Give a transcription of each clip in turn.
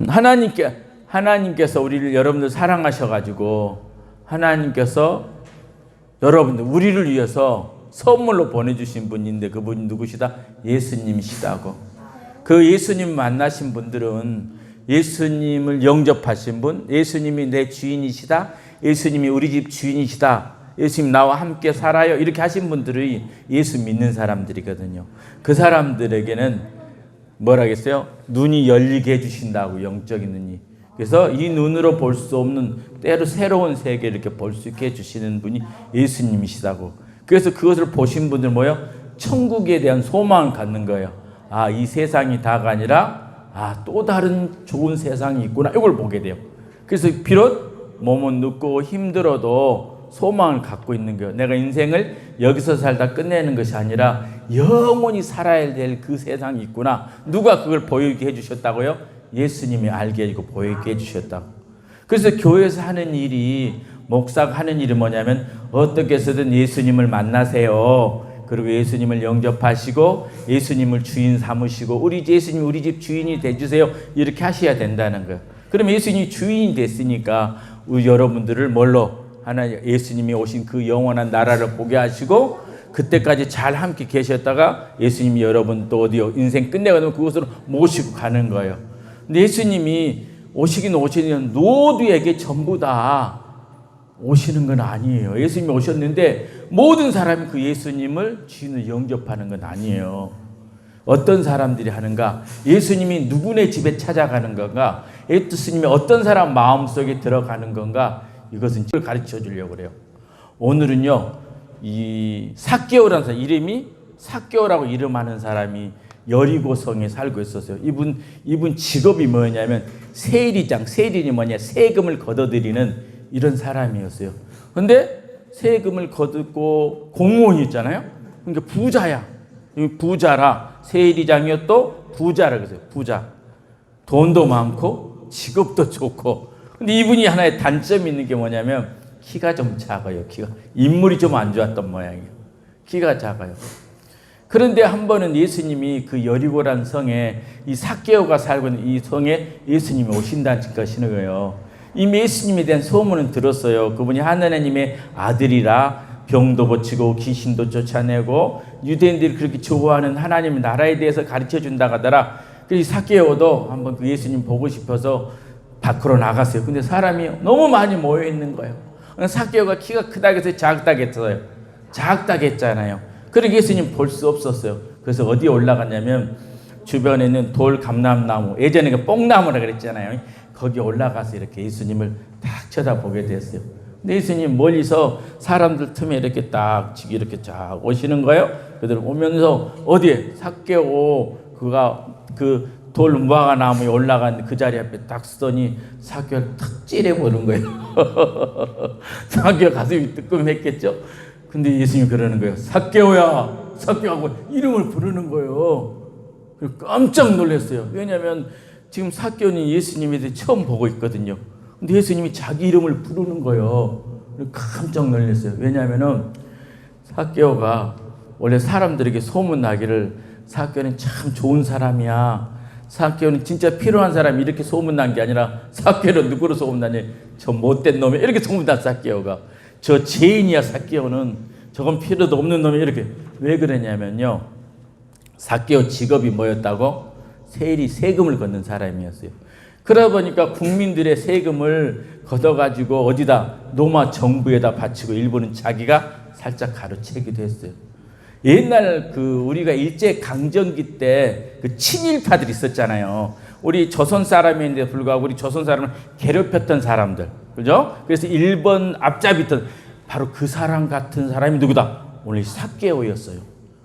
하나님께서 우리를 여러분들 사랑하셔가지고 하나님께서 여러분들 우리를 위해서 선물로 보내주신 분인데 그분이 누구시다? 예수님이시다고. 그 예수님 만나신 분들은 예수님을 영접하신 분, 예수님이 내 주인이시다, 예수님이 우리 집 주인이시다, 예수님 나와 함께 살아요, 이렇게 하신 분들이 예수 믿는 사람들이거든요. 그 사람들에게는 뭐라겠어요? 눈이 열리게 해주신다고, 영적인 눈이. 그래서 이 눈으로 볼 수 없는 때로 새로운 세계를 이렇게 볼 수 있게 해주시는 분이 예수님이시다고. 그래서 그것을 보신 분들 뭐예요? 천국에 대한 소망을 갖는 거예요. 아, 이 세상이 다가 아니라 또 다른 좋은 세상이 있구나, 이걸 보게 돼요. 그래서 비록 몸은 늙고 힘들어도 소망을 갖고 있는 거예요. 내가 인생을 여기서 살다 끝내는 것이 아니라 영원히 살아야 될 그 세상이 있구나. 누가 그걸 보이게 해주셨다고요? 예수님이 알게 해주고 보이게 해주셨다고. 그래서 교회에서 하는 일이, 목사가 하는 일이 뭐냐면 어떻게 해서든 예수님을 만나세요. 그리고 예수님을 영접하시고 예수님을 주인 삼으시고 우리 예수님 우리 집 주인이 돼주세요, 이렇게 하셔야 된다는 거예요. 그럼 예수님이 주인이 됐으니까 우리 여러분들을 뭘로? 하나, 예수님이 오신 그 영원한 나라를 보게 하시고 그때까지 잘 함께 계셨다가 예수님이 여러분 또 어디요? 인생 끝내가면 그곳으로 모시고 가는 거예요. 근데 예수님이 오시긴 오시는 모두에게 전부 다 오시는 건 아니에요. 예수님이 오셨는데 모든 사람이 그 예수님을 주인을 영접하는 건 아니에요. 어떤 사람들이 하는가? 예수님이 누구네 집에 찾아가는 건가? 예수님이 어떤 사람 마음속에 들어가는 건가? 이것은 가르쳐 주려고 그래요. 오늘은요, 이 삭개오라는 사람, 이름이 삭개오라고 이름하는 사람이 여리고성에 살고 있었어요. 이분 직업이 뭐냐면 세리장, 세리니 뭐냐, 세금을 걷어들이는 이런 사람이었어요. 근데 세금을 걷고 공무원이 있잖아요. 그러니까 부자야. 부자라, 세리장이요 또 부자라 그랬어요. 부자. 돈도 많고 직업도 좋고. 근데 이분이 하나의 단점이 있는 게 뭐냐면 키가 좀 작아요. 인물이 좀 안 좋았던 모양이에요. 키가 작아요. 그런데 한 번은 예수님이 그 여리고란 성에, 이 삭개오가 살고 있는 이 성에 예수님이 오신다는 것이는 거예요. 이미 예수님에 대한 소문은 들었어요. 그분이 하나님의 아들이라 병도 고치고 귀신도 쫓아내고 유대인들이 그렇게 좋아하는 하나님의 나라에 대해서 가르쳐 준다고 하더라. 그래서 삭개오도 한번 그 예수님 보고 싶어서 밖으로 나갔어요. 근데 사람이 너무 많이 모여 있는 거예요. 삭개오가 키가 크다고 해서 작다고 했어요. 작다고 했잖아요. 그러니까 예수님 볼 수 없었어요. 그래서 어디에 올라갔냐면 주변에 있는 돌 감람나무, 예전에 그 뽕나무라 그랬잖아요. 거기 올라가서 이렇게 예수님을 딱 쳐다보게 됐어요. 근데 예수님 멀리서 사람들 틈에 이렇게 딱 이렇게 쫙 오시는 거예요. 그들 오면서 어디에 삭개오 그가 그 돌 무화과 나무에 올라간 그 자리 앞에 딱 서더니 삭개오를 탁 찌려보는 거예요. 삭개오 가슴이 뜨끔했겠죠. 근데 예수님이 그러는 거예요. 삭개오야, 삭개오하고 이름을 부르는 거예요. 깜짝 놀랐어요. 왜냐하면 지금 삭개오는 예수님에 대해 처음 보고 있거든요. 근데 예수님이 자기 이름을 부르는 거예요. 깜짝 놀랐어요. 왜냐하면 삭개오가 원래 사람들에게 소문나기를 삭개오는 참 좋은 사람이야, 삭개오는 진짜 필요한 사람이, 이렇게 소문난 게 아니라 삭개오는 누구로 소문나니? 저 못된 놈이, 이렇게 소문난 삭개오가. 저 죄인이야, 삭개오는. 저건 필요도 없는 놈이, 이렇게. 왜 그러냐면요, 삭개오 직업이 뭐였다고? 세금을 걷는 사람이었어요. 그러다 보니까 국민들의 세금을 걷어가지고 어디다? 로마 정부에다 바치고 일부는 자기가 살짝 가로채기도 했어요. 옛날 우리가 일제 강점기 때 그 친일파들이 있었잖아요. 우리 조선 사람인데 불구하고 우리 조선 사람을 괴롭혔던 사람들, 그죠? 그래서 일본 앞잡이던 바로 그 사람 같은 사람이 누구다? 오늘 삭개오였어요.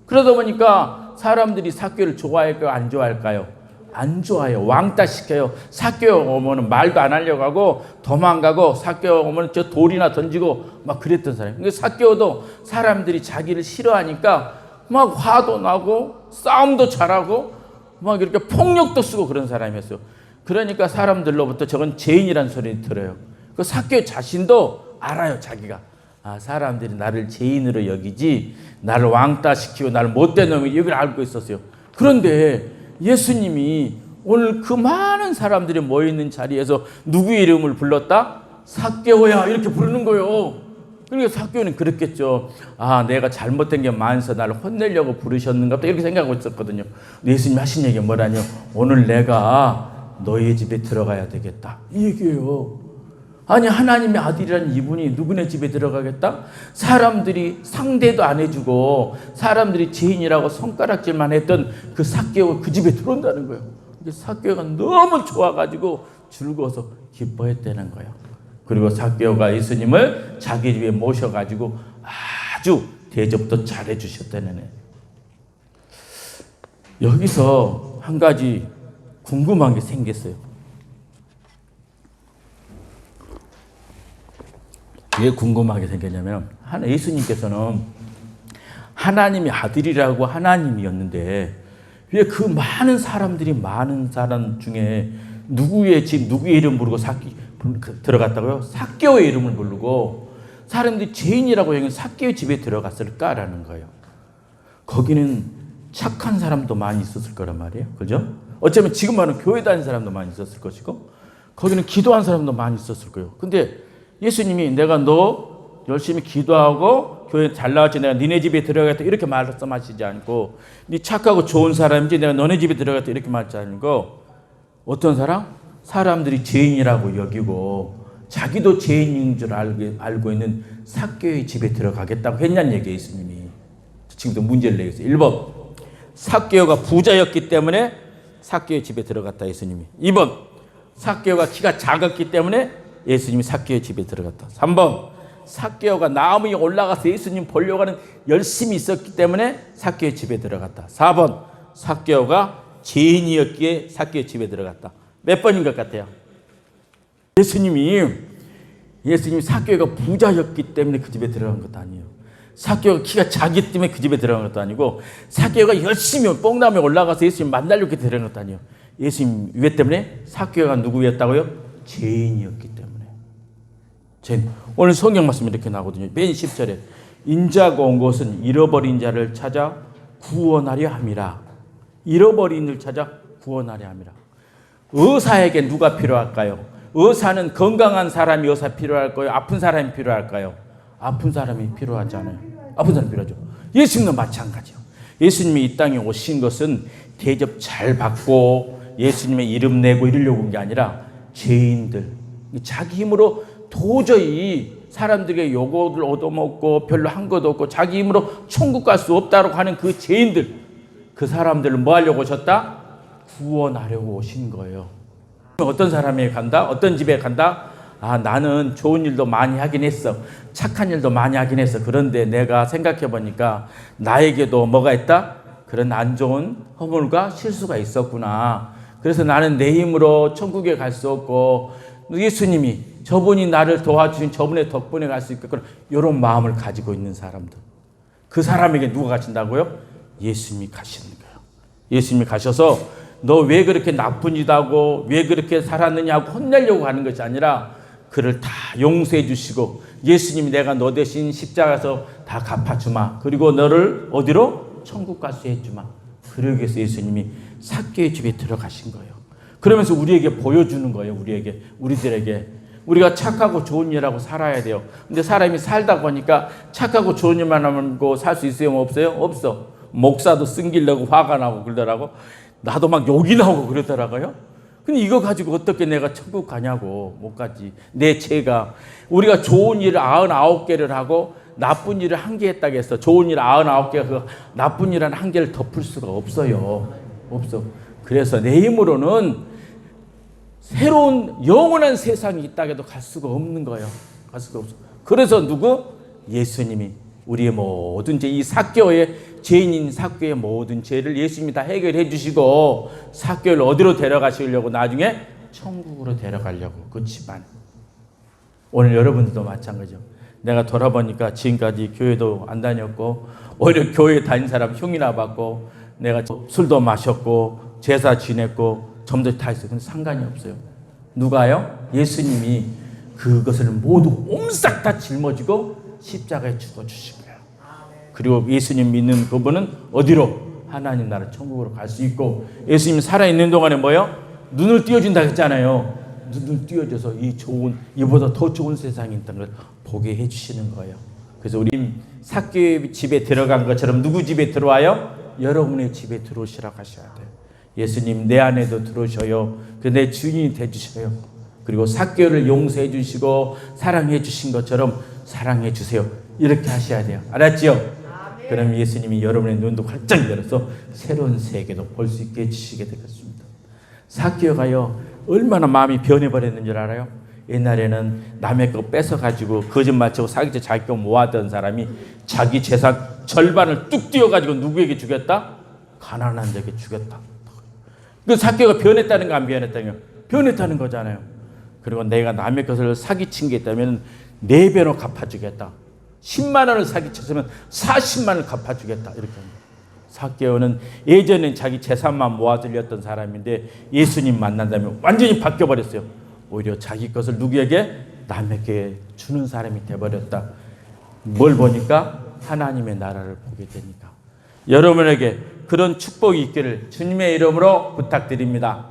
그러다 보니까 사람들이 삭개오를 좋아할까요? 안 좋아할까요? 안 좋아요. 왕따 시켜요. 삭개오 오면은 말도 안 하려고 하고 도망가고, 삭개오 오면 저 돌이나 던지고 막 그랬던 사람이에요. 그러니까 삭개오도 사람들이 자기를 싫어하니까 막 화도 나고 싸움도 잘하고 막 이렇게 폭력도 쓰고 그런 사람이었어요. 그러니까 사람들로부터 저건 죄인이라는 소리를 들어요. 그 삭개오 자신도 알아요. 자기가 사람들이 나를 죄인으로 여기지 나를 왕따 시키고 나를 못된 놈이 여기를 알고 있었어요. 그런데 예수님이 오늘 그 많은 사람들이 모여있는 자리에서 누구의 이름을 불렀다? 삭개오야 이렇게 부르는 거예요. 그러니까 삭개오는 그랬겠죠. 아, 내가 잘못된 게 많아서 나를 혼내려고 부르셨는가 보다 이렇게 생각하고 있었거든요. 예수님이 하신 얘기가 뭐라뇨? 오늘 내가 너희 집에 들어가야 되겠다 이 얘기예요. 아니, 하나님의 아들이라는 이분이 누구네 집에 들어가겠다? 사람들이 상대도 안 해주고 사람들이 죄인이라고 손가락질만 했던 그 삭개오가 그 집에 들어온다는 거예요. 삭개오가 너무 좋아가지고 즐거워서 기뻐했다는 거예요. 그리고 삭개오가 예수님을 자기 집에 모셔가지고 아주 대접도 잘해 주셨다는 거예요. 여기서 한 가지 궁금한 게 생겼어요. 왜 궁금하게 생겼냐면, 예수님께서는 하나님의 아들이라고 하나님이었는데 왜 그 많은 사람들이 많은 사람 중에 누구의 집, 누구의 이름 부르고 들어갔다고요? 삭개오의 이름을 부르고 사람들이 죄인이라고 여긴 삭개오 집에 들어갔을까라는 거예요. 거기는 착한 사람도 많이 있었을 거란 말이에요. 그죠? 어쩌면 지금 말하는 교회 다니는 사람도 많이 있었을 것이고 거기는 기도한 사람도 많이 있었을 거예요. 근데 예수님이 내가 너 열심히 기도하고 교회 잘 나왔지 내가 니네 집에 들어가겠다 이렇게 말씀하시지 않고 네 착하고 좋은 사람인지 내가 너네 집에 들어가겠다 이렇게 말하지 않고 어떤 사람? 사람들이 죄인이라고 여기고 자기도 죄인인 줄 알고 있는 삭개오의 집에 들어가겠다고 했냐는 얘기예요. 예수님이. 지금도 문제를 내겠어요. 1번 삭개오가 부자였기 때문에 삭개오의 집에 들어갔다 예수님이. 2번 삭개오가 키가 작았기 때문에 예수님이 삭개오의 집에 들어갔다. 3번 삭개오가 나무 위에 올라가서 예수님 보려고 하는 열심이 있었기 때문에 삭개오의 집에 들어갔다. 4번 삭개오가 죄인이었기에 삭개오의 집에 들어갔다. 몇 번인 것 같아요? 예수님이 삭개오가 부자였기 때문에 그 집에 들어간 것도 아니에요. 삭개오가 키가 작기 때문에 그 집에 들어간 것도 아니고 삭개오가 열심히 뽕나무에 올라가서 예수님 만나려고 들어간 것도 아니에요. 예수님 왜 때문에? 삭개오가 누구였다고요? 죄인이었기 때문에. 오늘 성경 말씀이 이렇게 나오거든요. 맨 10절에 인자가 온 것은 잃어버린 자를 찾아 구원하려 함이라. 잃어버린 자를 찾아 구원하려 함이라. 의사에게 누가 필요할까요? 의사는 건강한 사람이 의사 필요할까요? 아픈 사람이 필요할까요? 아픈 사람이 필요하잖아요. 아픈 사람이 필요하죠. 예수님도 마찬가지요. 예수님이 이 땅에 오신 것은 대접 잘 받고 예수님의 이름 내고 이러려고 온 게 아니라 죄인들, 자기 힘으로 도저히 사람들에게 요거를 얻어먹고 별로 한 것도 없고 자기 힘으로 천국 갈 수 없다고 하는 그 죄인들, 그 사람들을 뭐 하려고 오셨다? 구원하려고 오신 거예요. 어떤 사람이 간다? 어떤 집에 간다? 아, 나는 좋은 일도 많이 하긴 했어. 착한 일도 많이 하긴 했어. 그런데 내가 생각해 보니까 나에게도 뭐가 있다? 그런 안 좋은 허물과 실수가 있었구나. 그래서 나는 내 힘으로 천국에 갈 수 없고 예수님이 저분이 나를 도와주신 저분의 덕분에 갈 수 있겠구나. 이런 마음을 가지고 있는 사람들. 그 사람에게 누가 가신다고요? 예수님이 가시는 거예요. 예수님이 가셔서 너 왜 그렇게 나쁜 짓 하고 왜 그렇게 살았느냐고 혼내려고 하는 것이 아니라 그를 다 용서해 주시고 예수님이 내가 너 대신 십자가에서 다 갚아주마. 그리고 너를 어디로? 천국 가게 해주마. 그러기 위해서 예수님이 삭개오의 집에 들어가신 거예요. 그러면서 우리에게 보여주는 거예요. 우리들에게 우리가 착하고 좋은 일하고 살아야 돼요. 근데 사람이 살다 보니까 착하고 좋은 일만 하고 살 수 있어요? 없어요? 없어. 목사도 승질내고 화가 나고 그러더라고. 나도 막 욕이 나오고 그러더라고요. 근데 이거 가지고 어떻게 내가 천국 가냐고. 못 가지. 내 죄가. 우리가 좋은 일을 99개를 하고 나쁜 일을 1개 했다고 했어. 좋은 일 99개가 그 나쁜 일 한 1개를 덮을 수가 없어요. 없어. 그래서 내 힘으로는 새로운 영원한 세상이 있다고 해도 갈 수가 없는 거예요. 갈 수가 없어. 그래서 누구? 예수님이 우리의 모든 죄, 이 삭개오의 죄인인 삭개오의 모든 죄를 예수님이 다 해결해 주시고 삭개오를 어디로 데려가시려고? 나중에 천국으로 데려가려고. 그 집안. 오늘 여러분들도 마찬가지죠. 내가 돌아보니까 지금까지 교회도 안 다녔고 오히려 교회 다닌 사람 흉이나 받고 내가 술도 마셨고 제사 지냈고 점점 다 있어요. 근데 상관이 없어요. 누가요? 예수님이 그것을 모두 옴싹 다 짊어지고 십자가에 죽어주신 거예요. 그리고 예수님 믿는 그분은 어디로? 하나님 나라 천국으로 갈 수 있고, 예수님이 살아있는 동안에 뭐요? 눈을 띄워준다 했잖아요. 눈을 띄워줘서 이 좋은, 이보다 더 좋은 세상이 있다는 걸 보게 해주시는 거예요. 그래서 우리 삭개오의 집에 들어간 것처럼 누구 집에 들어와요? 여러분의 집에 들어오시라고 하셔야 돼요. 예수님 내 안에도 들어오셔요. 그 내 주인이 되주셔요. 그리고 삭개오를 용서해 주시고 사랑해 주신 것처럼 사랑해 주세요. 이렇게 하셔야 돼요. 알았지요? 그럼 예수님이 여러분의 눈도 활짝 열어서 새로운 세계도 볼 수 있게 해주시게 되겠습니다. 삭개오가요 얼마나 마음이 변해버렸는 줄 알아요? 옛날에는 남의 거 뺏어가지고 거짓말치고 사기쳐 자기 거 모았던 사람이 자기 재산 절반을 뚝 띄어가지고 누구에게 주겠다? 가난한 자에게 주겠다. 그 삭개오가 변했다는 거 안 변했다는 거? 변했다는 거잖아요. 그리고 내가 남의 것을 사기친 게 있다면 4배로 갚아주겠다. 10만 원을 사기쳤으면 40만 원을 갚아주겠다. 이렇게 합니다. 삭개오는 예전엔 자기 재산만 모아들렸던 사람인데 예수님 만난 다음에 완전히 바뀌어버렸어요. 오히려 자기 것을 누구에게? 남에게 주는 사람이 되어버렸다. 뭘 보니까? 하나님의 나라를 보게 되니까. 여러분에게 그런 축복이 있기를 주님의 이름으로 부탁드립니다.